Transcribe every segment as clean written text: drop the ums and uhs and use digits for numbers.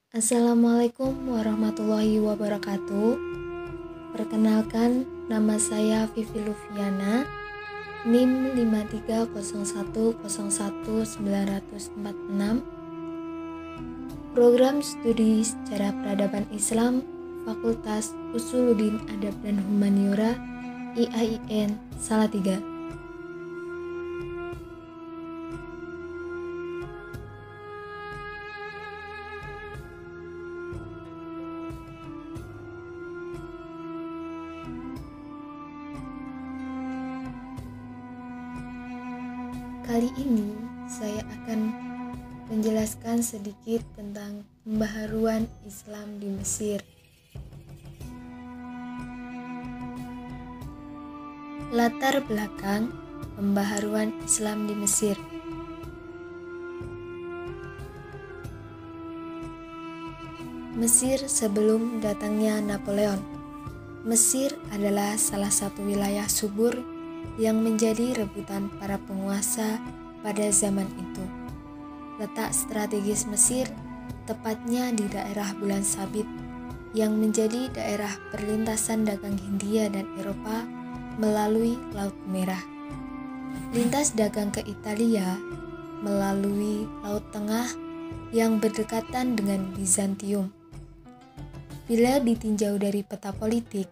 Assalamualaikum warahmatullahi wabarakatuh. Perkenalkan, nama saya Vivi Lufiana, NIM 5301011946, Program Studi Sejarah Peradaban Islam, Fakultas Usuluddin Adab dan Humaniora, IAIN Salatiga. Kali ini saya akan menjelaskan sedikit tentang pembaharuan Islam di Mesir. Latar belakang pembaharuan Islam di Mesir. Mesir sebelum datangnya Napoleon. Mesir adalah salah satu wilayah subur yang menjadi rebutan para penguasa pada zaman itu. Letak strategis Mesir tepatnya di daerah Bulan Sabit yang menjadi daerah perlintasan dagang Hindia dan Eropa melalui Laut Merah. Lintas dagang ke Italia melalui Laut Tengah yang berdekatan dengan Bizantium. Bila ditinjau dari peta politik,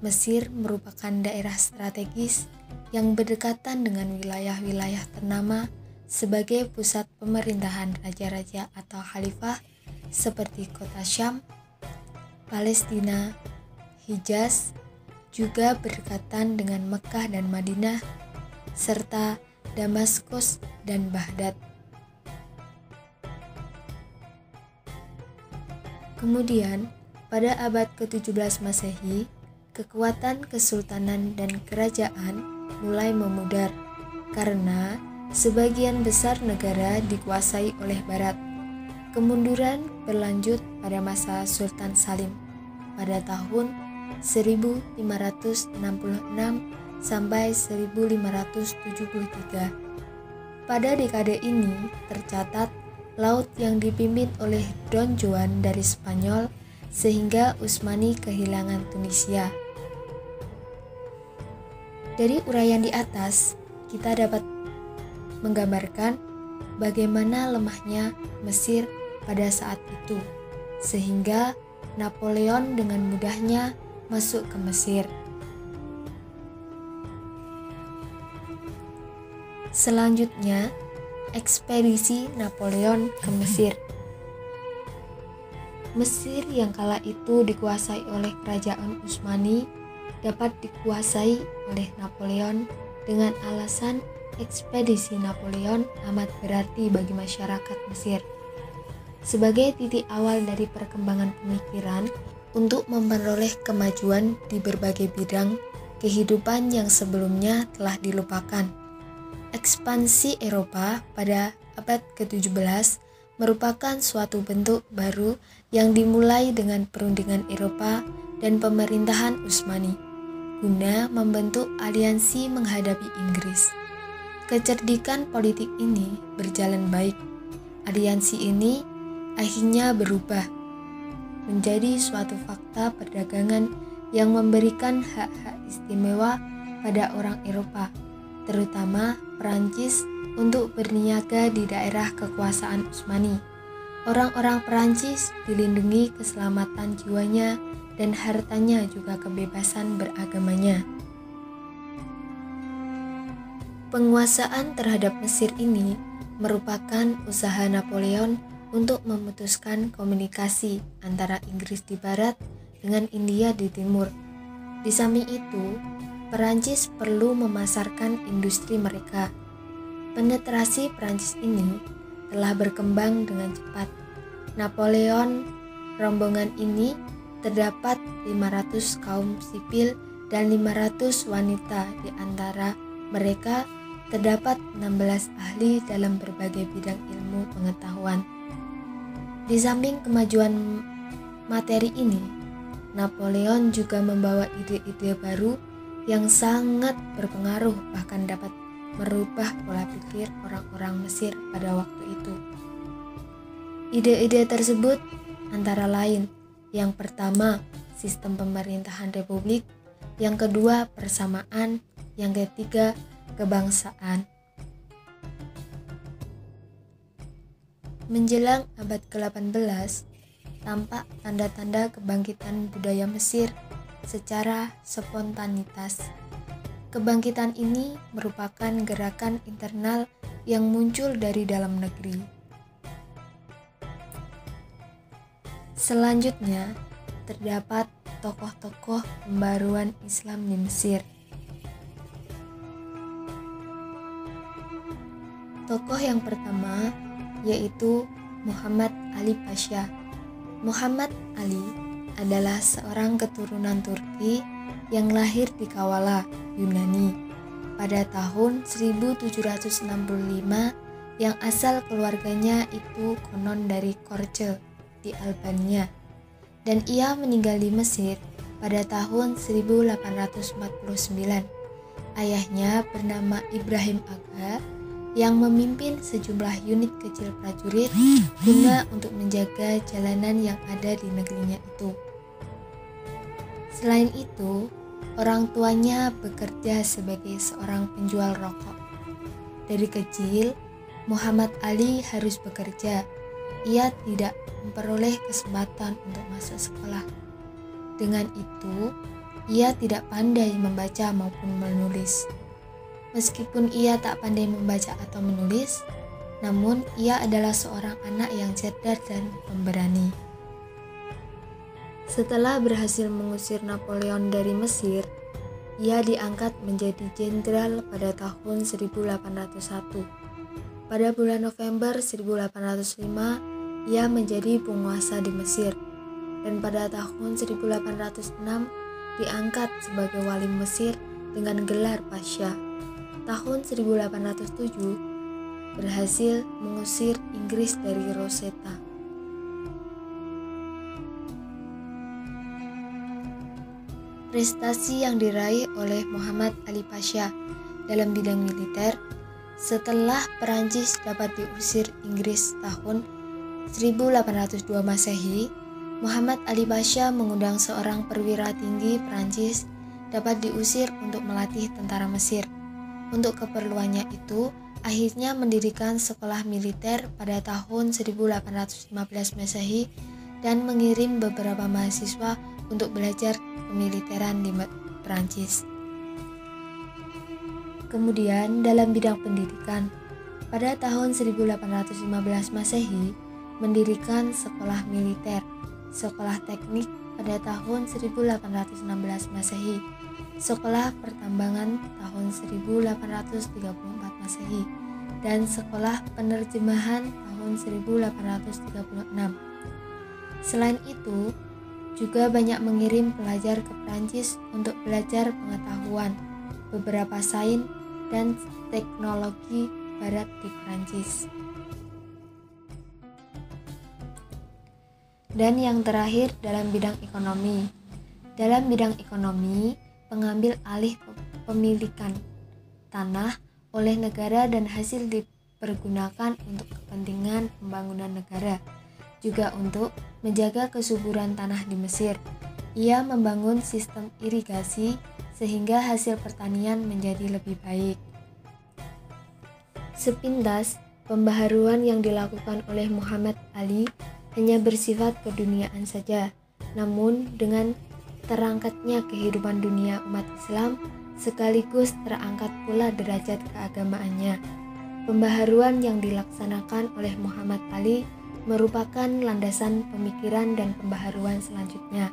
Mesir merupakan daerah strategis yang berdekatan dengan wilayah-wilayah ternama sebagai pusat pemerintahan raja-raja atau khalifah seperti kota Syam, Palestina, Hijaz, juga berdekatan dengan Mekah dan Madinah, serta Damaskus dan Baghdad. Kemudian, pada abad ke-17 Masehi, kekuatan kesultanan dan kerajaan mulai memudar karena sebagian besar negara dikuasai oleh Barat. Kemunduran berlanjut pada masa Sultan Salim pada tahun 1566 sampai 1573. Pada dekade ini tercatat laut yang dipimpin oleh Don Juan dari Spanyol sehingga Utsmani kehilangan Tunisia. Dari uraian di atas, kita dapat menggambarkan bagaimana lemahnya Mesir pada saat itu, sehingga Napoleon dengan mudahnya masuk ke Mesir. Selanjutnya, ekspedisi Napoleon ke Mesir. Mesir yang kala itu dikuasai oleh kerajaan Utsmani dapat dikuasai oleh Napoleon dengan alasan ekspedisi Napoleon amat berarti bagi masyarakat Mesir. Sebagai titik awal dari perkembangan pemikiran untuk memperoleh kemajuan di berbagai bidang kehidupan yang sebelumnya telah dilupakan. Ekspansi Eropa pada abad ke-17 merupakan suatu bentuk baru yang dimulai dengan perundingan Eropa dan pemerintahan Utsmani guna membentuk aliansi menghadapi Inggris. Kecerdikan politik ini berjalan baik. Aliansi ini akhirnya berubah menjadi suatu fakta perdagangan yang memberikan hak-hak istimewa pada orang Eropa, terutama Perancis, untuk berniaga di daerah kekuasaan Utsmani. Orang-orang Perancis dilindungi keselamatan jiwanya dan hartanya juga kebebasan beragamanya. Penguasaan terhadap Mesir ini merupakan usaha Napoleon untuk memutuskan komunikasi antara Inggris di barat dengan India di timur. Di samping itu, Perancis perlu memasarkan industri mereka. Penetrasi Perancis ini telah berkembang dengan cepat. Napoleon rombongan ini terdapat 500 kaum sipil dan 500 wanita, di antara mereka terdapat 16 ahli dalam berbagai bidang ilmu pengetahuan. Di samping kemajuan materi ini, Napoleon juga membawa ide-ide baru yang sangat berpengaruh, bahkan dapat merubah pola pikir orang-orang Mesir pada waktu itu. Ide-ide tersebut antara lain, yang pertama, sistem pemerintahan republik, yang kedua, persamaan, yang ketiga, kebangsaan. Menjelang abad ke-18, tampak tanda-tanda kebangkitan budaya Mesir secara spontanitas. Kebangkitan ini merupakan gerakan internal yang muncul dari dalam negeri. Selanjutnya, terdapat tokoh-tokoh pembaruan Islam di Mesir. Tokoh yang pertama yaitu Muhammad Ali Pasha. Muhammad Ali adalah seorang keturunan Turki yang lahir di Kavala, Yunani pada tahun 1765, yang asal keluarganya itu konon dari Korce di Albania, dan ia meninggal di Mesir pada tahun 1849. Ayahnya bernama Ibrahim Aga yang memimpin sejumlah unit kecil prajurit guna untuk menjaga jalanan yang ada di negerinya itu. Selain itu, orang tuanya bekerja sebagai seorang penjual rokok. Dari kecil, Muhammad Ali harus bekerja. Ia tidak memperoleh kesempatan untuk masuk sekolah. Dengan itu, ia tidak pandai membaca maupun menulis. Meskipun ia tak pandai membaca atau menulis, namun ia adalah seorang anak yang cerdas dan pemberani. Setelah berhasil mengusir Napoleon dari Mesir, ia diangkat menjadi jenderal pada tahun 1801. Pada bulan November 1805, ia menjadi penguasa di Mesir, dan pada tahun 1806 diangkat sebagai wali Mesir dengan gelar Pasha. Tahun 1807 berhasil mengusir Inggris dari Rosetta. Prestasi yang diraih oleh Muhammad Ali Pasha dalam bidang militer setelah Perancis dapat diusir Inggris tahun 1802 Masehi, Muhammad Ali Pasha mengundang seorang perwira tinggi Perancis dapat diusir untuk melatih tentara Mesir. Untuk keperluannya itu, akhirnya mendirikan sekolah militer pada tahun 1815 Masehi dan mengirim beberapa mahasiswa untuk belajar kemiliteran di Perancis. Kemudian dalam bidang pendidikan, pada tahun 1815 Masehi mendirikan sekolah militer, sekolah teknik pada tahun 1816 Masehi, sekolah pertambangan tahun 1834 Masehi, dan sekolah penerjemahan tahun 1836. Selain itu, juga banyak mengirim pelajar ke Prancis untuk belajar pengetahuan, beberapa sains dan teknologi barat di Prancis. Dan yang terakhir dalam bidang ekonomi. Dalam bidang ekonomi, pengambil alih pemilikan tanah oleh negara dan hasil dipergunakan untuk kepentingan pembangunan negara, juga untuk menjaga kesuburan tanah di Mesir. Ia membangun sistem irigasi sehingga hasil pertanian menjadi lebih baik. Sepintas, pembaharuan yang dilakukan oleh Muhammad Ali hanya bersifat keduniaan saja, namun dengan terangkatnya kehidupan dunia umat Islam, sekaligus terangkat pula derajat keagamaannya. Pembaharuan yang dilaksanakan oleh Muhammad Ali merupakan landasan pemikiran dan pembaharuan selanjutnya.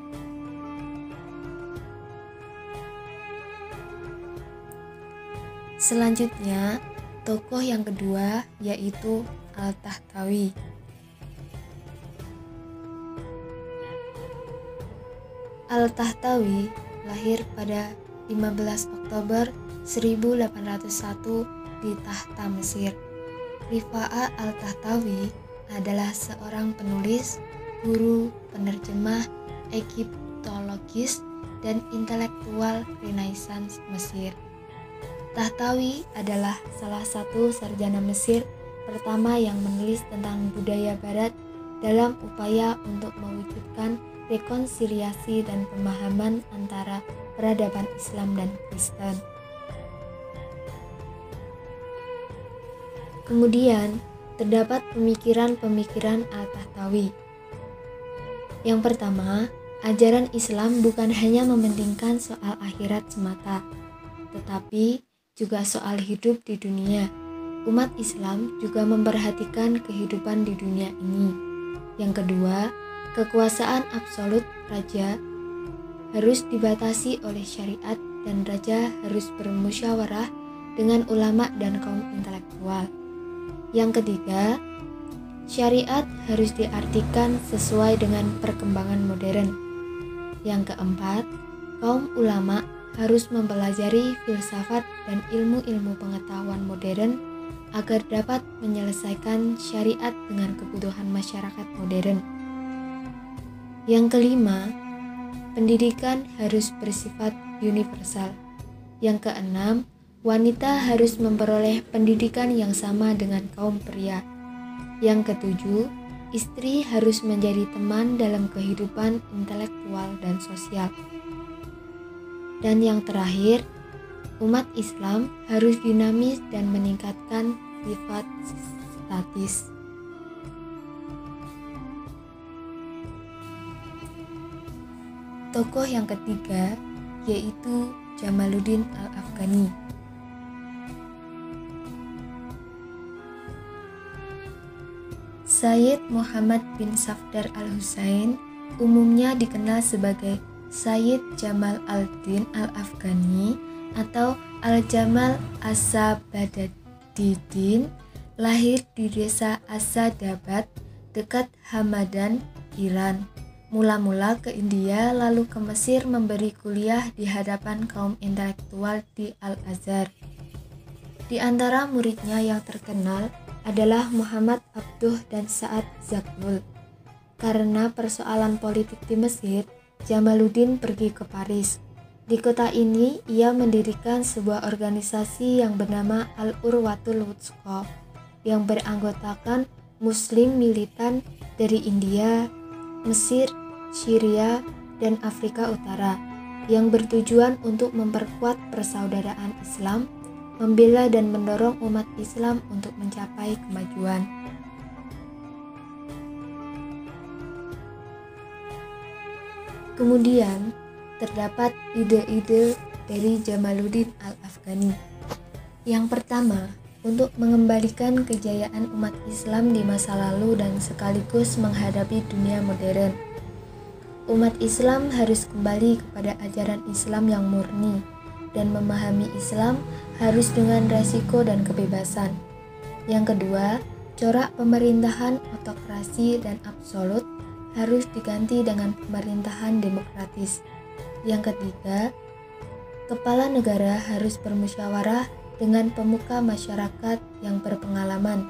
Selanjutnya, tokoh yang kedua yaitu Al-Tahtawi. Al-Tahtawi lahir pada 15 Oktober 1801 di Tahta, Mesir. Rifa'a Al-Tahtawi adalah seorang penulis, guru, penerjemah, egiptologis, dan intelektual Renaissance Mesir. Tahtawi adalah salah satu sarjana Mesir pertama yang menulis tentang budaya Barat dalam upaya untuk mewujudkan rekonsiliasi dan pemahaman antara peradaban Islam dan Kristen. Kemudian, terdapat pemikiran-pemikiran Al-Tahtawi. Yang pertama, ajaran Islam bukan hanya mementingkan soal akhirat semata, tetapi juga soal hidup di dunia. Umat Islam juga memperhatikan kehidupan di dunia ini. Yang kedua, kekuasaan absolut raja harus dibatasi oleh syariat dan raja harus bermusyawarah dengan ulama dan kaum intelektual. Yang ketiga, syariat harus diartikan sesuai dengan perkembangan modern. Yang keempat, kaum ulama harus mempelajari filsafat dan ilmu-ilmu pengetahuan modern agar dapat menyelesaikan syariat dengan kebutuhan masyarakat modern. Yang kelima, pendidikan harus bersifat universal. Yang keenam, wanita harus memperoleh pendidikan yang sama dengan kaum pria. Yang ketujuh, istri harus menjadi teman dalam kehidupan intelektual dan sosial. Dan yang terakhir, umat Islam harus dinamis dan meningkatkan sifat statis. Tokoh yang ketiga yaitu Jamaluddin Al-Afghani. Sayyid Muhammad bin Safdar al-Husain umumnya dikenal sebagai Sayyid Jamal al-Din al-Afghani atau Al-Jamal As-Sabadaddin, lahir di desa Asadabad dekat Hamadan, Iran. Mula-mula ke India lalu ke Mesir memberi kuliah di hadapan kaum intelektual di Al-Azhar. Di antara muridnya yang terkenal adalah Muhammad Abduh dan Sa'ad Zaghloul. Karena persoalan politik di Mesir, Jamaluddin pergi ke Paris. Di kota ini, ia mendirikan sebuah organisasi yang bernama Al-Urwatul Wuthqa yang beranggotakan Muslim militan dari India, Mesir, Syria, dan Afrika Utara yang bertujuan untuk memperkuat persaudaraan Islam, membela dan mendorong umat Islam untuk mencapai kemajuan. Kemudian, terdapat ide-ide dari Jamaluddin Al-Afghani. Yang pertama, untuk mengembalikan kejayaan umat Islam di masa lalu dan sekaligus menghadapi dunia modern. Umat Islam harus kembali kepada ajaran Islam yang murni, dan memahami Islam harus dengan resiko dan kebebasan. Yang kedua, corak pemerintahan autokrasi dan absolut harus diganti dengan pemerintahan demokratis. Yang ketiga, kepala negara harus bermusyawarah dengan pemuka masyarakat yang berpengalaman.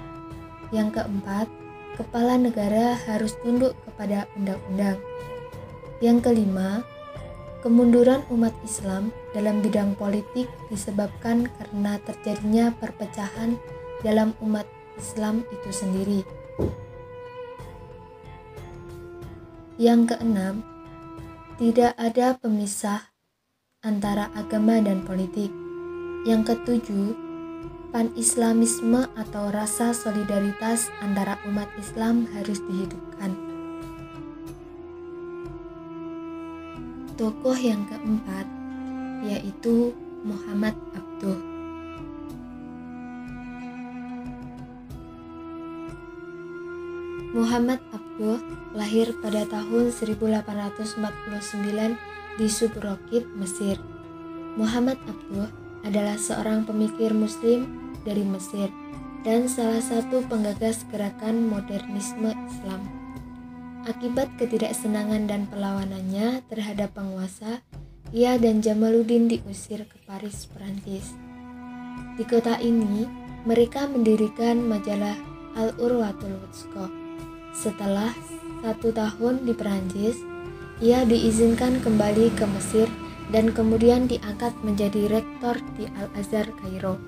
Yang keempat, kepala negara harus tunduk kepada undang-undang. Yang kelima, kemunduran umat Islam dalam bidang politik disebabkan karena terjadinya perpecahan dalam umat Islam itu sendiri. Yang keenam, tidak ada pemisah antara agama dan politik. Yang ketujuh, pan-islamisme atau rasa solidaritas antara umat Islam harus dihidupkan. Tokoh yang keempat yaitu Muhammad Abduh. Muhammad Abduh lahir pada tahun 1849 di Subrokit, Mesir. Muhammad Abduh adalah seorang pemikir Muslim dari Mesir dan salah satu penggagas gerakan modernisme Islam. Akibat ketidaksenangan dan perlawanannya terhadap penguasa, ia dan Jamaluddin diusir ke Paris, Prancis. Di kota ini, mereka mendirikan majalah Al-Urwatul Wuthqa. Setelah 1 tahun di Prancis, ia diizinkan kembali ke Mesir dan kemudian diangkat menjadi rektor di Al-Azhar, Kairo.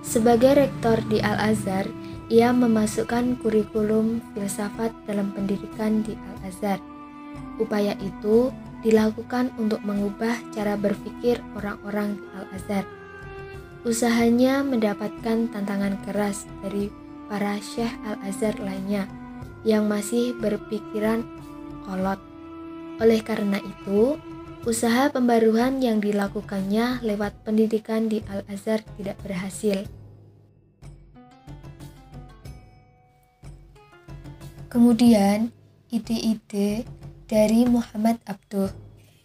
Sebagai rektor di Al-Azhar, ia memasukkan kurikulum filsafat dalam pendidikan di Al-Azhar. Upaya itu dilakukan untuk mengubah cara berpikir orang-orang di Al-Azhar. Usahanya mendapatkan tantangan keras dari para Syekh Al-Azhar lainnya yang masih berpikiran kolot. Oleh karena itu, usaha pembaruan yang dilakukannya lewat pendidikan di Al-Azhar tidak berhasil. Kemudian, ide-ide dari Muhammad Abduh.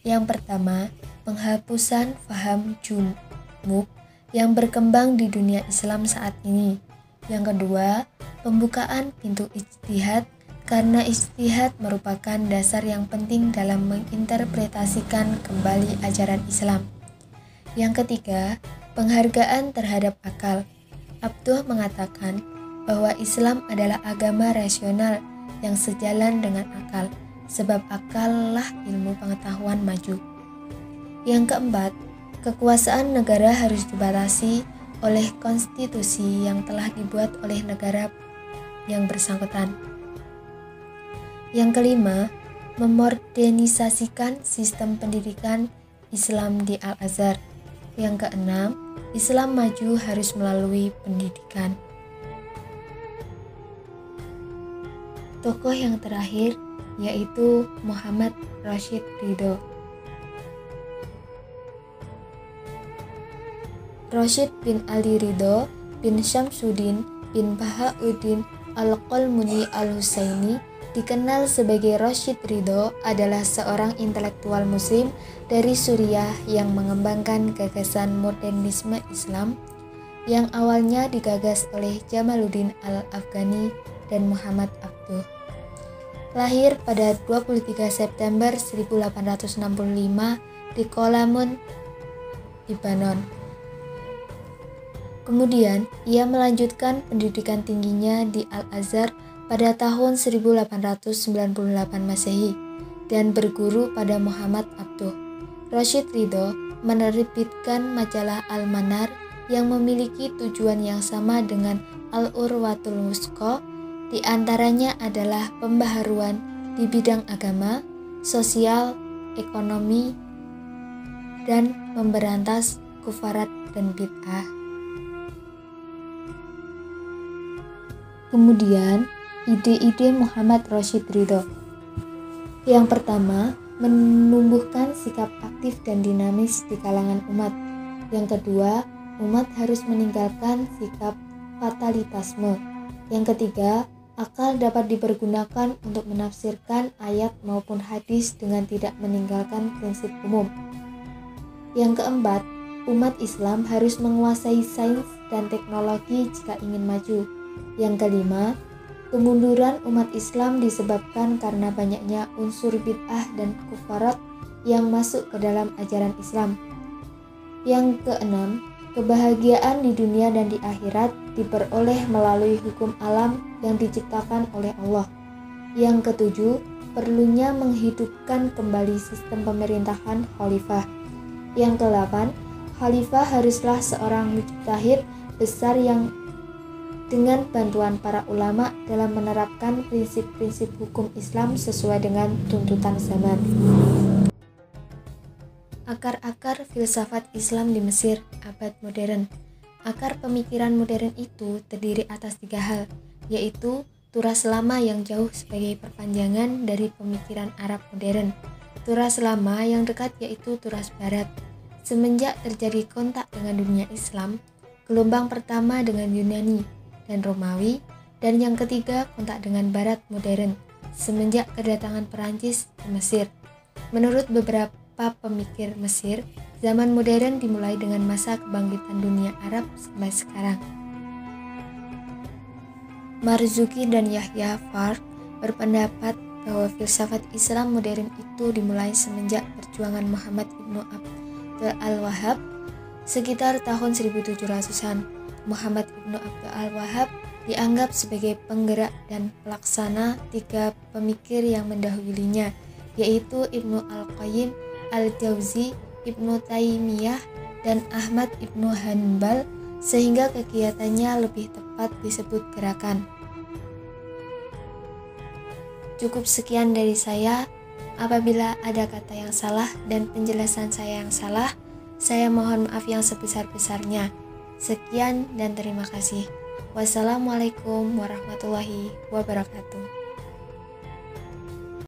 Yang pertama, penghapusan faham junub yang berkembang di dunia Islam saat ini. Yang kedua, pembukaan pintu ijtihad karena ijtihad merupakan dasar yang penting dalam menginterpretasikan kembali ajaran Islam. Yang ketiga, penghargaan terhadap akal. Abduh mengatakan bahwa Islam adalah agama rasional yang sejalan dengan akal, sebab akal lah ilmu pengetahuan maju. Yang keempat, kekuasaan negara harus dibatasi oleh konstitusi yang telah dibuat oleh negara yang bersangkutan. Yang kelima, memodernisasikan sistem pendidikan Islam di Al-Azhar. Yang keenam, Islam maju harus melalui pendidikan. Tokoh yang terakhir yaitu Muhammad Rashid Ridho. Rashid bin Ali Ridho bin Syamsuddin bin Bahauddin Al-Qalmuni Al-Husaini dikenal sebagai Rashid Ridho adalah seorang intelektual muslim dari Suriah yang mengembangkan gagasan modernisme Islam yang awalnya digagas oleh Jamaluddin Al-Afghani dan Muhammad Abduh. Lahir pada 23 September 1865 di Kolamun, Lebanon. Kemudian, ia melanjutkan pendidikan tingginya di Al-Azhar pada tahun 1898 Masehi dan berguru pada Muhammad Abduh. Rashid Ridho menerbitkan majalah Al-Manar yang memiliki tujuan yang sama dengan Al-Urwatul Wusqa. Di antaranya adalah pembaharuan di bidang agama, sosial, ekonomi, dan memberantas kufarat dan bid'ah. Kemudian, ide-ide Muhammad Rashid Ridho. Yang pertama, menumbuhkan sikap aktif dan dinamis di kalangan umat. Yang kedua, umat harus meninggalkan sikap fatalitasme. Yang ketiga, akal dapat dipergunakan untuk menafsirkan ayat maupun hadis dengan tidak meninggalkan prinsip umum. Yang keempat, umat Islam harus menguasai sains dan teknologi jika ingin maju. Yang kelima, kemunduran umat Islam disebabkan karena banyaknya unsur bid'ah dan kufarat yang masuk ke dalam ajaran Islam. Yang keenam, kebahagiaan di dunia dan di akhirat diperoleh melalui hukum alam yang diciptakan oleh Allah. Yang ketujuh, perlunya menghidupkan kembali sistem pemerintahan khalifah. Yang kedelapan, khalifah haruslah seorang mujtahid besar yang dengan bantuan para ulama dalam menerapkan prinsip-prinsip hukum Islam sesuai dengan tuntutan zaman. Akar-akar filsafat Islam di Mesir abad modern. Akar pemikiran modern itu terdiri atas 3 hal, yaitu turas lama yang jauh sebagai perpanjangan dari pemikiran Arab modern. Turas lama yang dekat yaitu turas barat. Semenjak terjadi kontak dengan dunia Islam, gelombang pertama dengan Yunani dan Romawi, dan yang ketiga kontak dengan barat modern semenjak kedatangan Perancis ke Mesir. Menurut beberapa pemikir Mesir, zaman modern dimulai dengan masa kebangkitan dunia Arab sampai sekarang. Marzuki dan Yahya Farq berpendapat bahwa filsafat Islam modern itu dimulai semenjak perjuangan Muhammad ibnu Abdul Al-Wahhab sekitar tahun 1700-an. Muhammad ibnu Abdul Al-Wahhab dianggap sebagai penggerak dan pelaksana 3 pemikir yang mendahulunya, yaitu Ibnu Al-Qayyim Al-Jauzi, Ibnu Taimiyah, dan Ahmad ibnu Hanbal, sehingga kegiatannya lebih tepat dapat disebut gerakan. Cukup sekian dari saya. Apabila ada kata yang salah dan penjelasan saya yang salah, saya mohon maaf yang sebesar-besarnya. Sekian dan terima kasih. Wassalamualaikum warahmatullahi wabarakatuh.